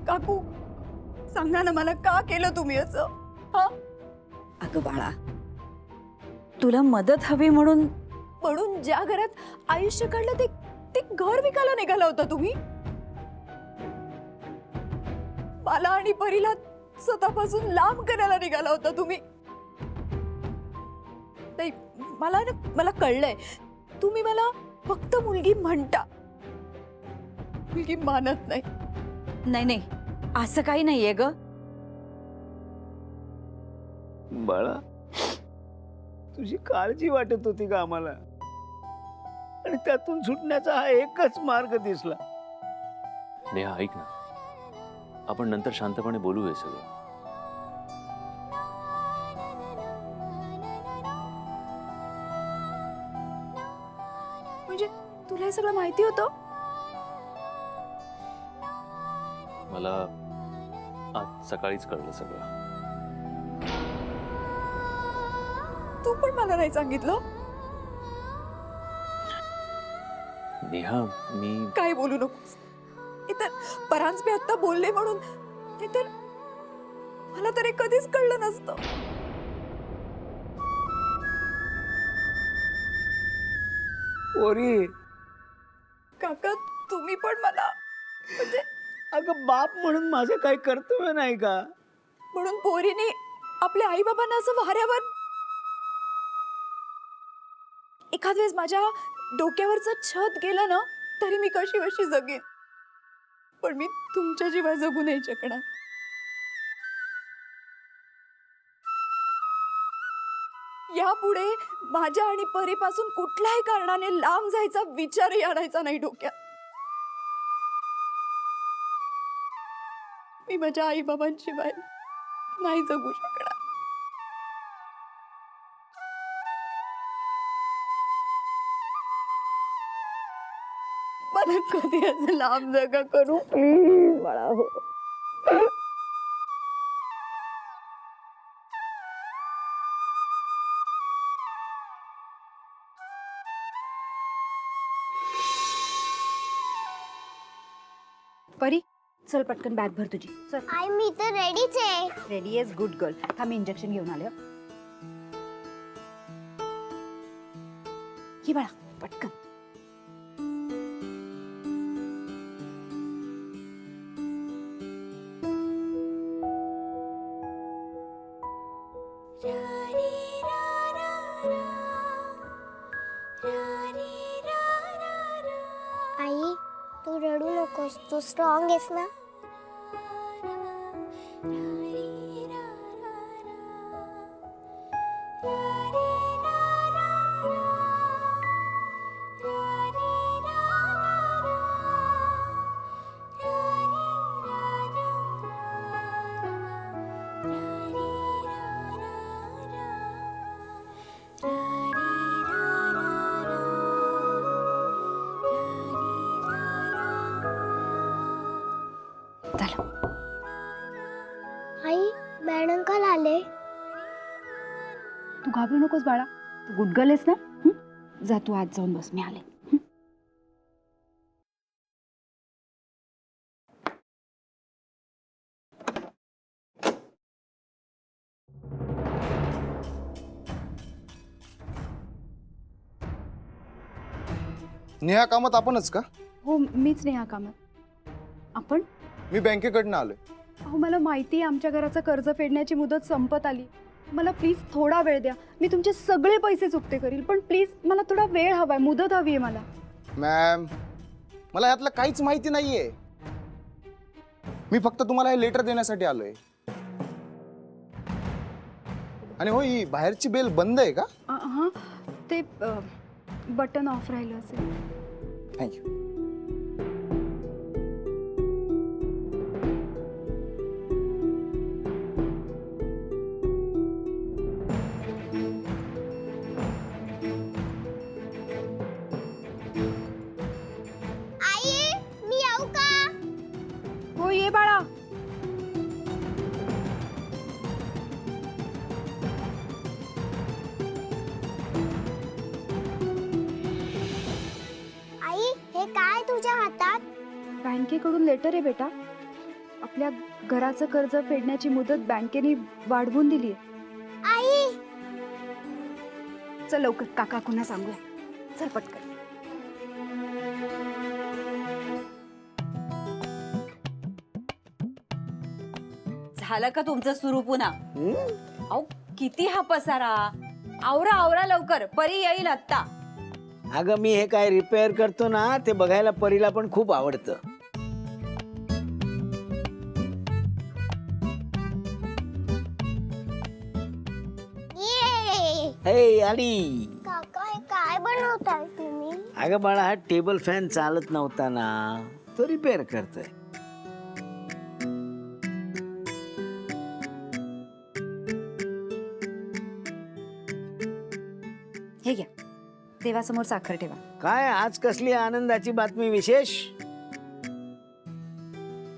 काकू सांगा ना मला, का केलं तुम्ही असं? हा? अगं बाळा, तुला मदत हवी म्हणून म्हणून ज्या घरात आयुष्य काढलं ते ते घर विकायला निघाला होता तुम्ही? मला आणि परीला स्वतःपासून लांब करायला निघाला होता तुम्ही? नाही, मला कळलंय, तुम्ही मला फक्त मुलगी म्हणता, मुलगी मानत नाही. नाही नाही, असं काही नाहीये ग. बाळा, तुझी काळजी वाटत होती का आम्हाला? आणि त्यातून सुटण्याचा हा एकच मार्ग दिसला. नेहा ऐक ना, आपण नंतर शांतपणे बोलू हे सगळं. म्हणजे तुला हे सगळं माहिती होतं? मला आज सकाळीच कळलं सगळं. तू पण मला नाही सांगितलं? नेहा, मी काय बोलू नकोस. इतर परांजपे आता बोलले म्हणून, नाहीतर मला तर हे कधीच कळलं नसतं. ओरी, काका तुम्ही पण मला, म्हणजे अगं बाप म्हणून माझं काही कर्तव्य नाही का? म्हणून पोरीने आपल्या आई बाबांना असं वाऱ्यावर, एखाद वेळेस माझ्या डोक्यावरचं छत गेलं ना तरी मी कशी कशी जगेन, पण मी तुमच्या जीवा जगू नाही शकणार. यापुढे माझ्या आणि परीपासून कुठल्याही कारणाने लांब जायचा विचारही आणायचा नाही डोक्यात. मी माझ्या आई बाबांशिवाय नाही जगू शकणार. मला कधी असं लांब जगा करू प्लीज बाळा हो. परी, चल पटकन बॅग भर तुझी. चल. आई मी तर रेडीच आहे. रेडी आहेस? Good girl. थांब, इंजेक्शन घेऊन आले. ही बाळा पटकन. आई तू रडू नकोस, तू स्ट्रॉंग आहेस ना. चल. आई बँड अंकल आले. तू घाबरू नकोस बाळा, तू गुड गर्ल आहेस ना. हं? जा तू आज जाऊन बस, मी आले. हं? नेहा कामात आपणच का? हो मीच नाही, हा कामात. आपण? मी बँकेकडनं आलोय. अहो मला माहिती आहे आमच्या घराचं कर्ज फेडण्याची मुदत संपत आली. मला प्लीज थोडा वेळ द्या, मी तुमचे सगळे पैसे चुकते करील, पण प्लीज मला थोडा वेळ हवाय, मुदत हवी आहे मला. मॅम, मला यातलं काहीच माहिती नाहीये. मी फक्त तुम्हाला हे लेटर देण्यासाठी आलोय. आणि हो, ही बाहेरची बेल बंद आहे का? हां, ते बटन ऑफ राहिलं असेल. थँक्यू. आई मी येऊ का? हो ये बाळा. आई हे काय तुझ्या हातात? बँकेकडून लेटर आहे बेटा. आपल्या घराचं कर्ज फेडण्याची मुदत बँकेने वाढवून दिली आई चल लवकर काकांना सांगूया. चल पटकन. झालं का तुमचं सुरू पुन्हा? हम्म? अहो किती हा पसारा. आवरा आवरा लवकर, परी येईल आत्ता. अगं मी हे काय रिपेअर करतो ना ते बघायला परीला पण खूप आवडतं. ये हे आली. काका हे काय बनवताय तुम्ही? अगं बाळा हा टेबल फॅन चालत नव्हता ना तो रिपेअर करतोय. हे घ्या, देवासमोर साखर ठेवा. काय आज कसली आनंदाची बातमी विशेष?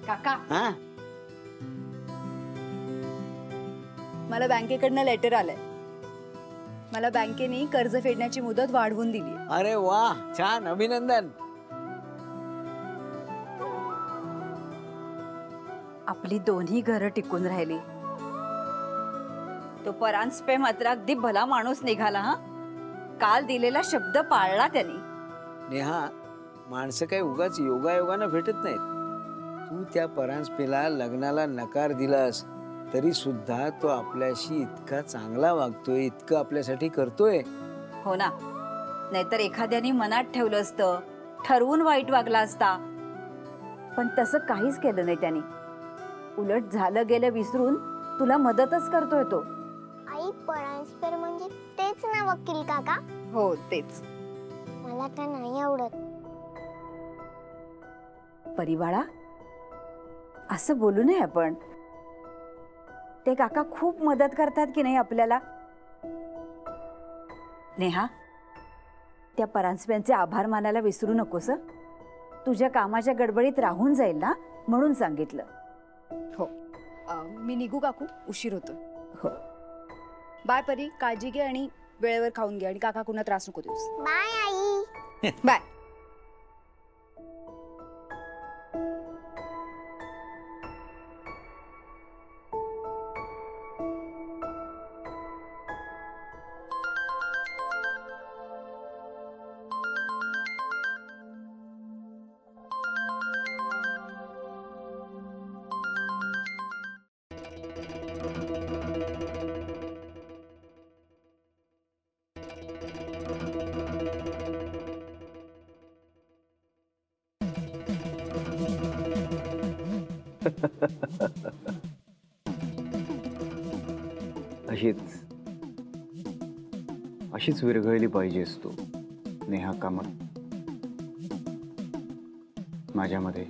काका हा मला बँकेकडनं लेटर आलंय. मला बँकेने कर्ज फेडण्याची मुदत वाढवून दिली. अरे वा छान अभिनंदन. आपली दोन्ही घरं टिकून राहिली. तो परांजपे मात्र अगदी भला माणूस निघाला. हा काल दिलेला शब्द पाळला त्यांनी. नेहा माणसं काही उगाच योगायोगानं भेटत नाहीत. तू त्या परांजपेला लग्नाला नकार दिलास तरी सुद्धा तो आपल्याशी इतका चांगला वागतोय, इतकं आपल्यासाठी करतोय. हो ना, नाहीतर एखाद्याने मनात ठेवलं असतं, ठरवून वाईट वागला असता. पण तसं काहीच केलं नाही त्यांनी. उलट झालं गेलं विसरून तुला मदतच करतोय तो. आई परांजपेर म्हणजे तेच ना वकील काका? हो तेच. मला तर नाही आवडत. परिवाळा असं बोलू नये आपण. ते काका खूप मदत करतात की नाही आपल्याला. नेहा, त्या परांजप्यांचे आभार मानायला विसरू नकोस. तुझ्या कामाच्या गडबडीत राहून जाईल ना म्हणून सांगितलं. हो मी निघू काकू, उशीर होतो. हो. बाय परी, काळजी घे आणि वेळेवर खाऊन घे आणि काकांना त्रास नको देऊस. बाय आई. बाय. अशीच विरघळली पाहिजेस तू नेहा कामत. माझ्यामध्ये